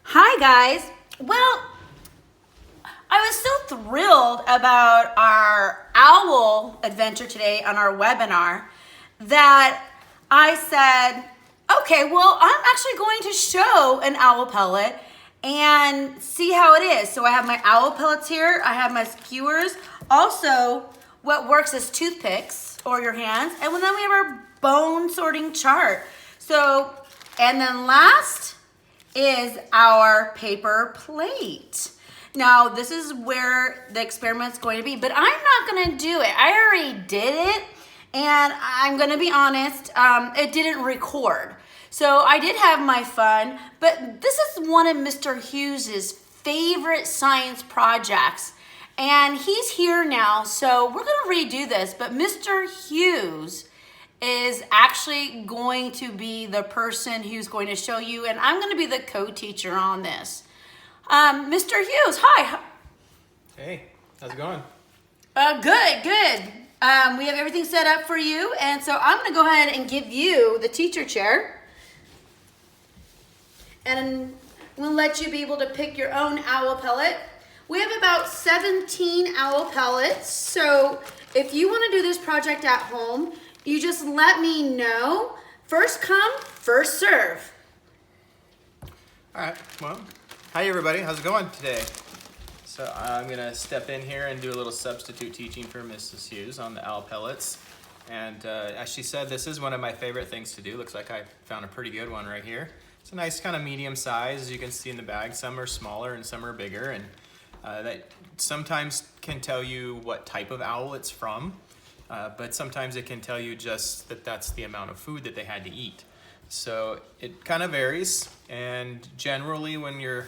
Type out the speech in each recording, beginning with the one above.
Hi guys. Well, I was so thrilled about our owl adventure today on our webinar that I said, okay, well, I'm actually going to show an owl pellet and see how it is. So I have my owl pellets here. I have my skewers. Also, what works is toothpicks or your hands. And then we have our bone sorting chart. So, and then last is our paper plate. Now, this is where the experiment's going to be, but I'm not going to do it. I already did it, and I'm going to be honest, it didn't record. So I did have my fun, but this is one of Mr. Hughes's favorite science projects, and he's here now, so we're going to redo this, but Mr. Hughes is actually going to be the person who's going to show you, and I'm going to be the co-teacher on this. Mr. Hughes, hi. Hey, how's it going? Good. We have everything set up for you, and so I'm going to go ahead and give you the teacher chair. And I'm going to let you be able to pick your own owl pellet. We have about 17 owl pellets, so if you want to do this project at home, you just let me know. First come, first serve. All right, well, hi everybody, how's it going today? So I'm gonna step in here and do a little substitute teaching for Mrs. Hughes on the owl pellets. And as she said, this is one of my favorite things to do. Looks like I found a pretty good one right here. It's a nice kind of medium size, as you can see in the bag. Some are smaller and some are bigger, and that sometimes can tell you what type of owl it's from. But sometimes it can tell you just that that's the amount of food that they had to eat. So it kind of varies, and generally when you're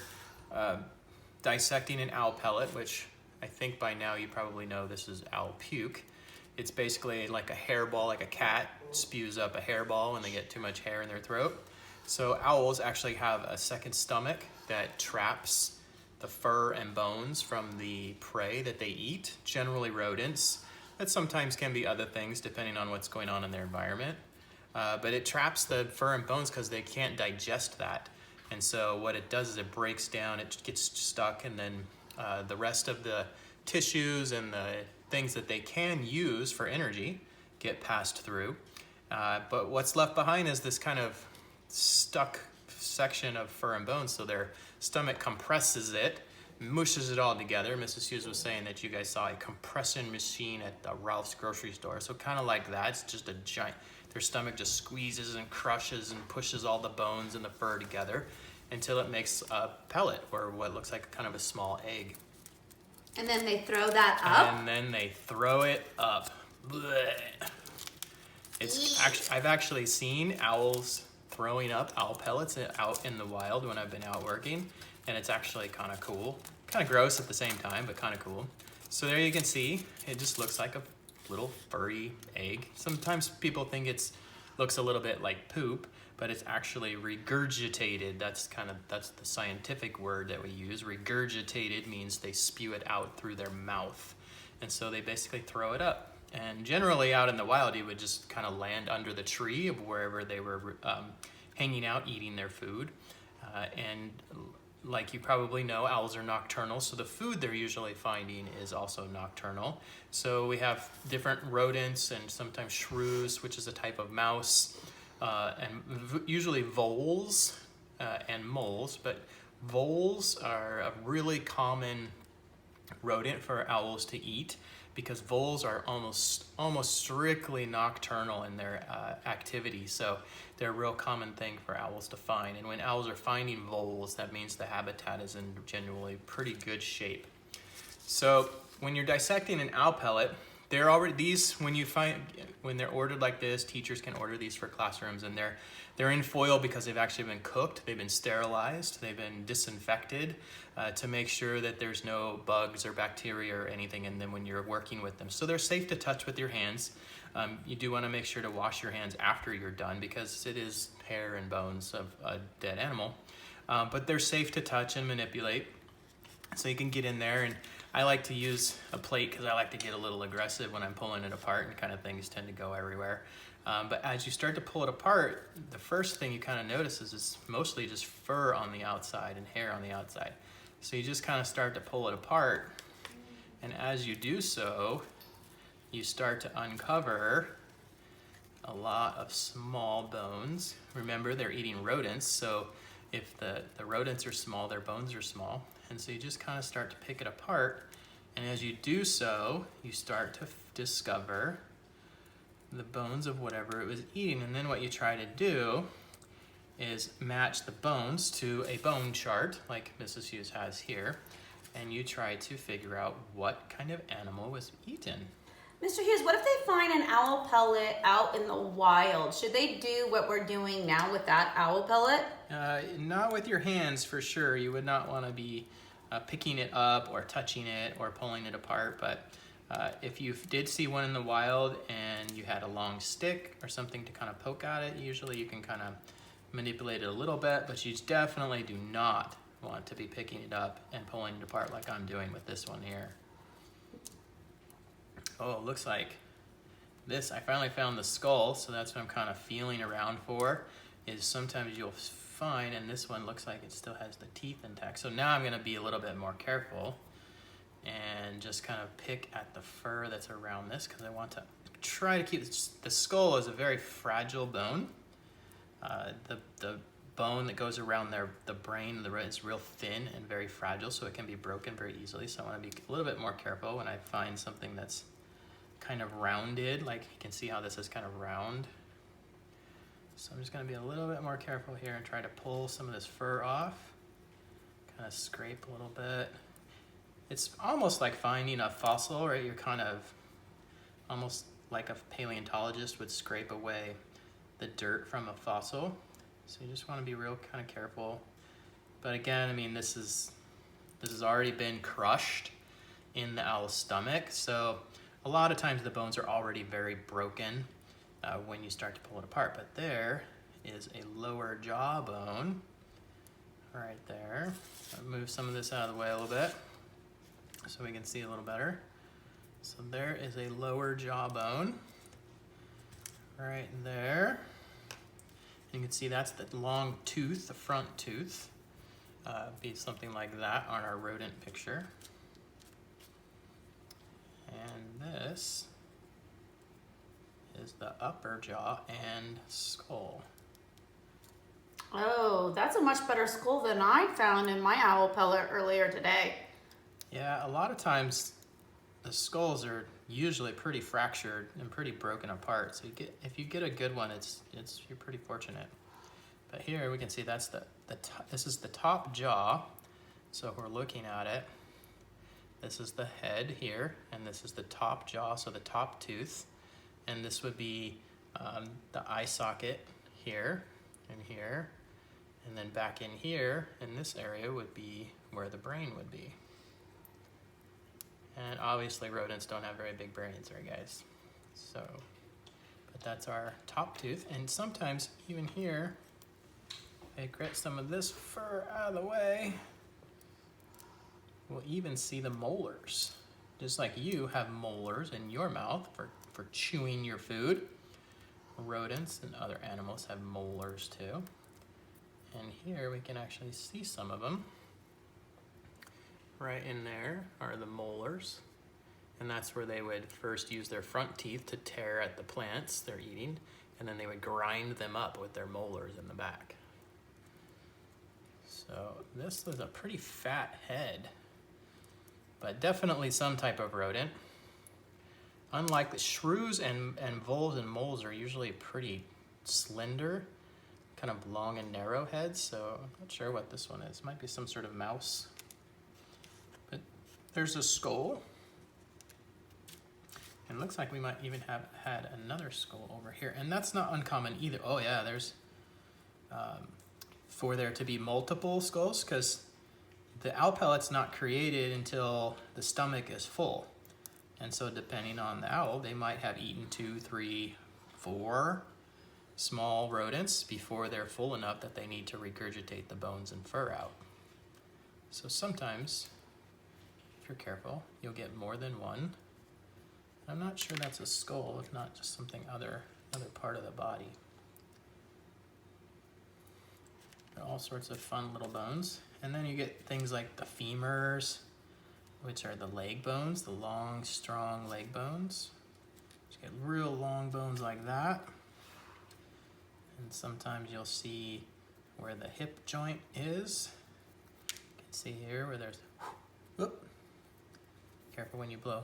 dissecting an owl pellet, which I think by now you probably know this is owl puke, it's basically like a hairball, like a cat spews up a hairball when they get too much hair in their throat. So owls actually have a second stomach that traps the fur and bones from the prey that they eat, generally rodents. That sometimes can be other things depending on what's going on in their environment. But it traps the fur and bones because they can't digest that. And so what it does is it breaks down, it gets stuck, and then the rest of the tissues and the things that they can use for energy get passed through. But what's left behind is this kind of stuck section of fur and bones, so their stomach compresses it, mushes it all together. Mrs. Hughes was saying that you guys saw a compression machine at the Ralph's grocery store. So kind of like that, it's just a giant, their stomach just squeezes and crushes and pushes all the bones and the fur together until it makes a pellet, or what looks like kind of a small egg. And then they throw that up? And then they throw it up. Blech. I've actually seen owls throwing up owl pellets out in the wild when I've been out working, and it's actually kind of cool. Kind of gross at the same time, but kind of cool. So there you can see, it just looks like a little furry egg. Sometimes people think it looks a little bit like poop, but it's actually regurgitated. That's the scientific word that we use. Regurgitated means they spew it out through their mouth. And so they basically throw it up. And generally out in the wild, it would just kind of land under the tree of wherever they were hanging out, eating their food. And like you probably know, owls are nocturnal, so the food they're usually finding is also nocturnal. So we have different rodents and sometimes shrews, which is a type of mouse, and usually voles and moles. But voles are a really common rodent for owls to eat, because voles are almost strictly nocturnal in their activity. So they're a real common thing for owls to find. And when owls are finding voles, that means the habitat is in generally pretty good shape. So when you're dissecting an owl pellet, they're already, when they're ordered like this, teachers can order these for classrooms, and they're in foil because they've actually been cooked, they've been sterilized, they've been disinfected to make sure that there's no bugs or bacteria or anything in them when you're working with them. So they're safe to touch with your hands. You do want to make sure to wash your hands after you're done, because it is hair and bones of a dead animal. But they're safe to touch and manipulate. So you can get in there, and I like to use a plate because I like to get a little aggressive when I'm pulling it apart, and kind of things tend to go everywhere. But as you start to pull it apart, the first thing you kind of notice is it's mostly just fur on the outside and hair on the outside. So you just kind of start to pull it apart. And as you do so, you start to uncover a lot of small bones. Remember, they're eating rodents, so if the rodents are small, their bones are small. And so you just kind of start to pick it apart. And as you do so, you start to discover the bones of whatever it was eating. And then what you try to do is match the bones to a bone chart, like Mrs. Hughes has here, and you try to figure out what kind of animal was eaten. Mr. Hughes, what if they find an owl pellet out in the wild? Should they do what we're doing now with that owl pellet? Not with your hands, for sure. You would not want to be picking it up or touching it or pulling it apart, but if you did see one in the wild and you had a long stick or something to kind of poke at it, usually you can kind of manipulate it a little bit, but you definitely do not want to be picking it up and pulling it apart like I'm doing with this one here. Oh, it looks like this, I finally found the skull, so that's what I'm kind of feeling around for, is sometimes you'll find, and this one looks like it still has the teeth intact. So now I'm going to be a little bit more careful and just kind of pick at the fur that's around this, because I want to try to keep the skull is a very fragile bone. The bone that goes around the brain is real thin and very fragile, so it can be broken very easily. So I want to be a little bit more careful when I find something that's kind of rounded, like you can see how this is kind of round. So I'm just going to be a little bit more careful here and try to pull some of this fur off, kind of scrape a little bit. It's almost like finding a fossil, right? You're kind of almost like a paleontologist would scrape away the dirt from a fossil. So you just want to be real kind of careful. But again, I mean, this has already been crushed in the owl's stomach. So a lot of times the bones are already very broken when you start to pull it apart. But there is a lower jaw bone right there. I'll move some of this out of the way a little bit so we can see a little better. So there is a lower jaw bone right there. You can see that's the long tooth, the front tooth. Be something like that on our rodent picture. And this is the upper jaw and skull. Oh, that's a much better skull than I found in my owl pellet earlier today. Yeah, a lot of times the skulls are usually pretty fractured and pretty broken apart. So if you get a good one, you're pretty fortunate. But here we can see that's this is the top jaw. So if we're looking at it, this is the head here, and this is the top jaw, so the top tooth. And this would be the eye socket here and here. And then back in here, in this area, would be where the brain would be. And obviously rodents don't have very big brains, right guys? So, but that's our top tooth. And sometimes even here, I get some of this fur out of the way, we'll even see the molars. Just like you have molars in your mouth for chewing your food. Rodents and other animals have molars too. And here we can actually see some of them. Right in there are the molars. And that's where they would first use their front teeth to tear at the plants they're eating. And then they would grind them up with their molars in the back. So this is a pretty fat head, but definitely some type of rodent. Unlike the shrews and voles and moles are usually pretty slender, kind of long and narrow heads, so I'm not sure what this one is. Might be some sort of mouse. But there's a skull. And it looks like we might even have had another skull over here. And that's not uncommon either. Oh yeah, there's for there to be multiple skulls, because the owl pellet's not created until the stomach is full. And so depending on the owl, they might have eaten 2, 3, 4 small rodents before they're full enough that they need to regurgitate the bones and fur out. So sometimes, if you're careful, you'll get more than one. I'm not sure that's a skull, if not just something other. another part of the body. All sorts of fun little bones. And then you get things like the femurs, which are the leg bones, the long, strong leg bones. You get real long bones like that. And sometimes you'll see where the hip joint is. You can see here where there's, whoop, careful when you blow,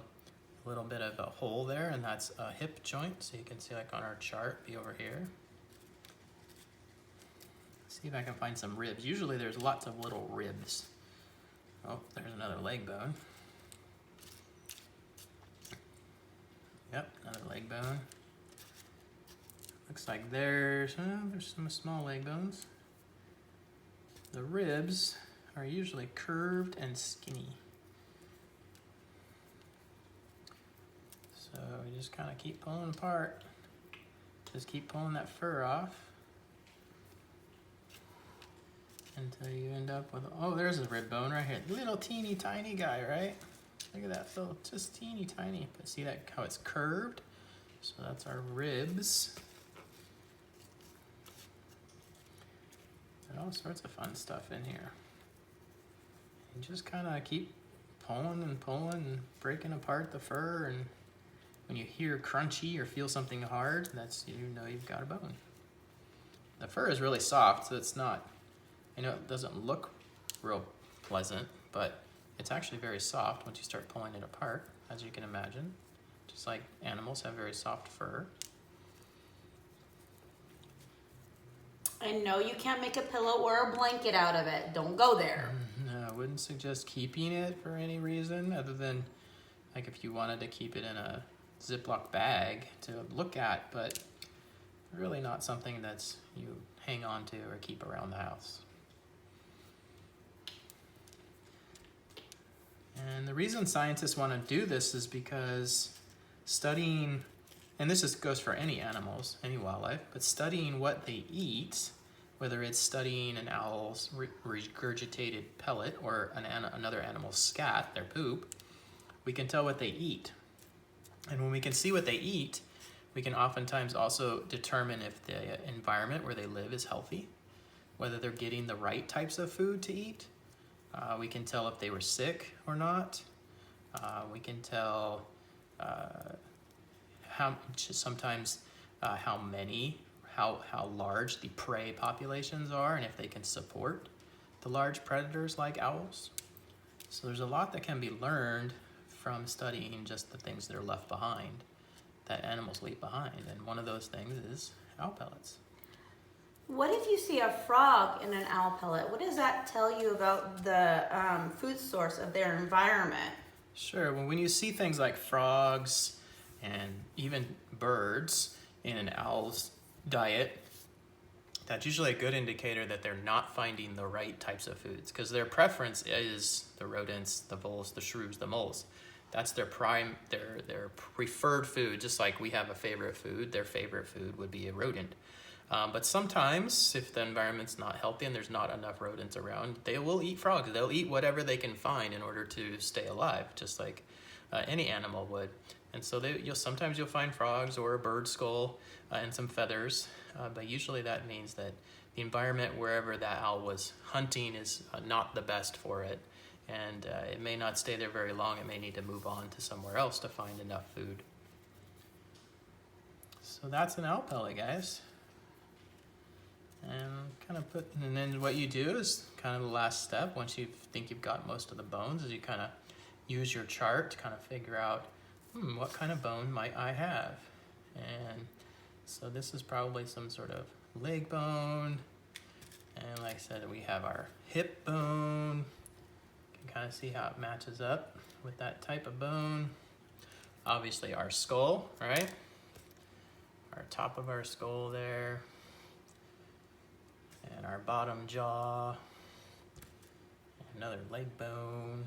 a little bit of a hole there, and that's a hip joint. So you can see like on our chart, be over here. See if I can find some ribs. Usually there's lots of little ribs. Oh, there's another leg bone. Yep, another leg bone. Looks like there's some small leg bones. The ribs are usually curved and skinny. So we just kind of keep pulling apart. Just keep pulling that fur off until you end up with, oh, there's a rib bone right here. Little teeny tiny guy, right? Look at that, little, just teeny tiny. But see that, how it's curved? So that's our ribs. And all sorts of fun stuff in here. You just kind of keep pulling and breaking apart the fur, and when you hear crunchy or feel something hard, that's, you know you've got a bone. The fur is really soft, so it's not, I know it doesn't look real pleasant, but it's actually very soft once you start pulling it apart, as you can imagine. Just like animals have very soft fur. I know you can't make a pillow or a blanket out of it. Don't go there. No, I wouldn't suggest keeping it for any reason other than like if you wanted to keep it in a Ziploc bag to look at, but really not something that's you hang on to or keep around the house. And the reason scientists want to do this is because studying, and this goes for any animals, any wildlife, but studying what they eat, whether it's studying an owl's regurgitated pellet or another animal's scat, their poop, we can tell what they eat. And when we can see what they eat, we can oftentimes also determine if the environment where they live is healthy, whether they're getting the right types of food to eat. We can tell if they were sick or not. We can tell how large the prey populations are and if they can support the large predators like owls. So there's a lot that can be learned from studying just the things that are left behind, that animals leave behind. And one of those things is owl pellets. What if you see a frog in an owl pellet? What does that tell you about the food source of their environment? Sure, well, when you see things like frogs and even birds in an owl's diet, that's usually a good indicator that they're not finding the right types of foods, because their preference is the rodents, the voles, the shrews, the moles. That's their preferred food, just like we have a favorite food. Their favorite food would be a rodent. But sometimes, if the environment's not healthy and there's not enough rodents around, they will eat frogs. They'll eat whatever they can find in order to stay alive, just like any animal would. And so sometimes you'll find frogs or a bird skull and some feathers, but usually that means that the environment wherever that owl was hunting is not the best for it, and it may not stay there very long. It may need to move on to somewhere else to find enough food. So that's an owl pellet, guys. And then what you do is kind of the last step, once you think you've got most of the bones, is you kind of use your chart to kind of figure out, what kind of bone might I have? And so this is probably some sort of leg bone. And like I said, we have our hip bone. You can kind of see how it matches up with that type of bone. Obviously our skull, right? Our top of our skull there. And our bottom jaw. Another leg bone.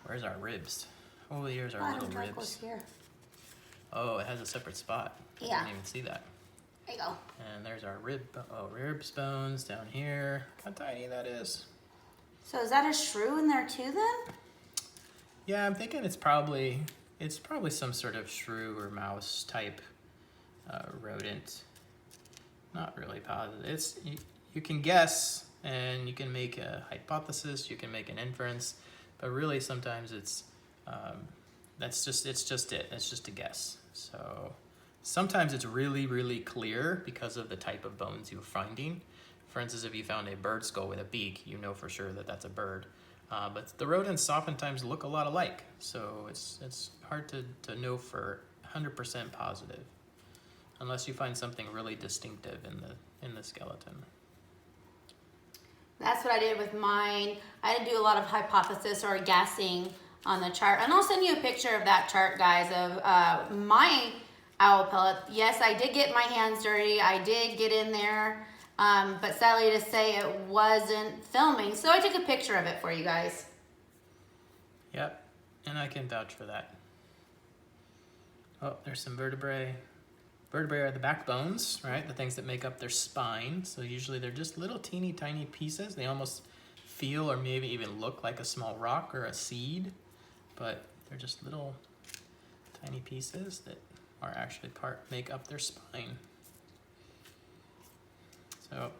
Where's our ribs? Oh, here's our little ribs. Here. Oh, it has a separate spot. Yeah. I didn't even see that. There you go. And there's our ribs bones down here. Look how tiny that is. So is that a shrew in there too then? Yeah, I'm thinking it's probably some sort of shrew or mouse type rodent. Not really positive. It's you can guess and you can make a hypothesis. You can make an inference, but really sometimes it's it's just it. It's just a guess. So sometimes it's really clear because of the type of bones you're finding. For instance, if you found a bird skull with a beak, you know for sure that that's a bird. But the rodents oftentimes look a lot alike, so it's hard to know for 100% positive, unless you find something really distinctive in the skeleton. That's what I did with mine. I had to do a lot of hypothesis or guessing on the chart. And I'll send you a picture of that chart, guys, of my owl pellet. Yes, I did get my hands dirty. I did get in there, but sadly to say it wasn't filming. So I took a picture of it for you guys. Yep, and I can vouch for that. Oh, there's some vertebrae. Vertebrae are the backbones, right? The things that make up their spine. So usually they're just little teeny tiny pieces. They almost feel or maybe even look like a small rock or a seed, but they're just little tiny pieces that are actually make up their spine. So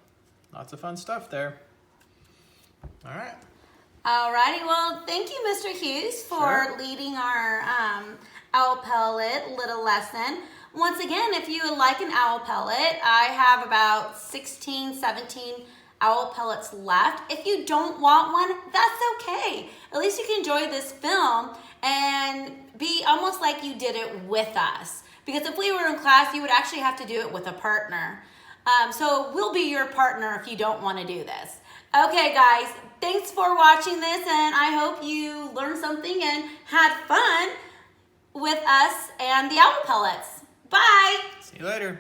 lots of fun stuff there. All right. Alrighty, well, thank you, Mr. Hughes, for leading our owl pellet little lesson. Once again, if you would like an owl pellet, I have about 16, 17 owl pellets left. If you don't want one, that's okay. At least you can enjoy this film and be almost like you did it with us. Because if we were in class, you would actually have to do it with a partner. So we'll be your partner if you don't want to do this. Okay, guys, thanks for watching this, and I hope you learned something and had fun with us and the owl pellets. Bye. See you later.